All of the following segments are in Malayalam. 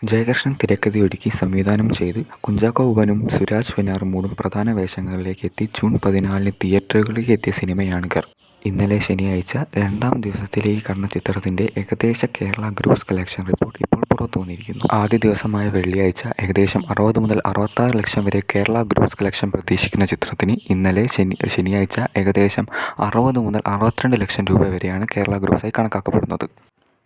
ജയകൃഷ്ണൻ തിരക്കഥയൊരുക്കി സംവിധാനം ചെയ്ത് കുഞ്ചാക്കോ ബോബനും സുരാജ് വെഞ്ഞാറമൂടും പ്രധാന വേഷങ്ങളിലേക്ക് എത്തി ജൂൺ 14 തിയേറ്ററുകളിലേക്ക് എത്തിയ സിനിമയാണ് ഗർ. ഇന്നലെ ശനിയാഴ്ച രണ്ടാം ദിവസത്തിലേക്ക് കടന്ന ചിത്രത്തിൻ്റെ ഏകദേശ കേരള ഗ്രോസ് കളക്ഷൻ റിപ്പോർട്ട് ഇപ്പോൾ പുറത്തുവന്നിരിക്കുന്നു. ആദ്യ ദിവസമായ വെള്ളിയാഴ്ച ഏകദേശം 60 മുതൽ 66 ലക്ഷം വരെ കേരള ഗ്രോസ് കളക്ഷൻ പ്രതീക്ഷിക്കുന്ന ചിത്രത്തിന് ഇന്നലെ ശനിയാഴ്ച ഏകദേശം 60 മുതൽ 62 ലക്ഷം രൂപ വരെയാണ് കേരള ഗ്രോസായി കണക്കാക്കപ്പെടുന്നത്.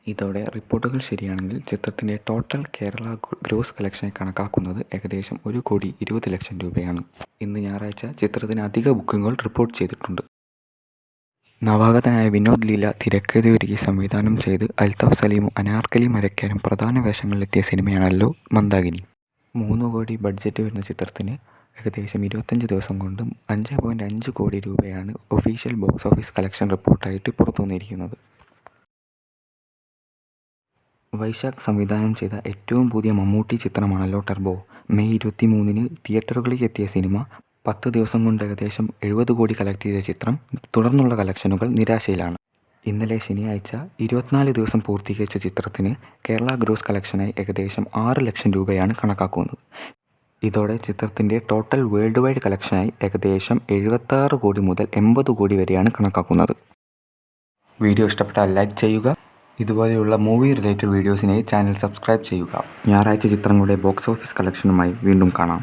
ഇതോടെ റിപ്പോർട്ടുകൾ ശരിയാണെങ്കിൽ ചിത്രത്തിൻ്റെ ടോട്ടൽ കേരള ഗ്രോസ് കളക്ഷനായി കണക്കാക്കുന്നത് ഏകദേശം 1,20,00,000 രൂപയാണ്. ഇന്ന് ഞായറാഴ്ച ചിത്രത്തിന് അധിക ബുക്കിംഗുകൾ റിപ്പോർട്ട് ചെയ്തിട്ടുണ്ട്. നവാഗതനായ വിനോദ് ലീല തിരക്കഥയൊരുക്കി സംവിധാനം ചെയ്ത് അൽതാഫ് സലീമും അനാർക്കലി മരക്കാരും പ്രധാന വേഷങ്ങളിലെത്തിയ സിനിമയാണല്ലോ മന്ദാകിനി. 3 കോടി ബഡ്ജറ്റ് വരുന്ന ചിത്രത്തിന് ഏകദേശം 25 ദിവസം കൊണ്ട് 5.5 കോടി രൂപയാണ് ഒഫീഷ്യൽ ബോക്സ് ഓഫീസ് കളക്ഷൻ റിപ്പോർട്ടായിട്ട് പുറത്തുവന്നിരിക്കുന്നത്. വൈശാഖ് സംവിധാനം ചെയ്ത ഏറ്റവും പുതിയ മമ്മൂട്ടി ചിത്രമാണല്ലോ ടർബോ. മെയ് 23 തിയേറ്ററുകളിലേക്ക് എത്തിയ സിനിമ 10 ദിവസം കൊണ്ട് ഏകദേശം 70 കോടി കളക്ട് ചെയ്ത ചിത്രം തുടർന്നുള്ള കളക്ഷനുകൾ നിരാശയിലാണ്. ഇന്നലെ ശനിയാഴ്ച 24 ദിവസം പൂർത്തീകരിച്ച ചിത്രത്തിന് കേരള ഗ്രോസ് കളക്ഷനായി ഏകദേശം 6 ലക്ഷം രൂപയാണ് കണക്കാക്കുന്നത്. ഇതോടെ ചിത്രത്തിൻ്റെ ടോട്ടൽ വേൾഡ് വൈഡ് കളക്ഷനായി ഏകദേശം 76 കോടി മുതൽ 80 കോടി വരെയാണ് കണക്കാക്കുന്നത്. വീഡിയോ ഇഷ്ടപ്പെട്ടാൽ ലൈക്ക് ചെയ്യുക. ഇതുപോലെയുള്ള മൂവി റിലേറ്റഡ് വീഡിയോസിനായി ചാനൽ സബ്സ്ക്രൈബ് ചെയ്യുക. ഞായറാഴ്ച ചിത്രങ്ങളുടെ ബോക്സ് ഓഫീസ് കളക്ഷനുമായി വീണ്ടും കാണാം.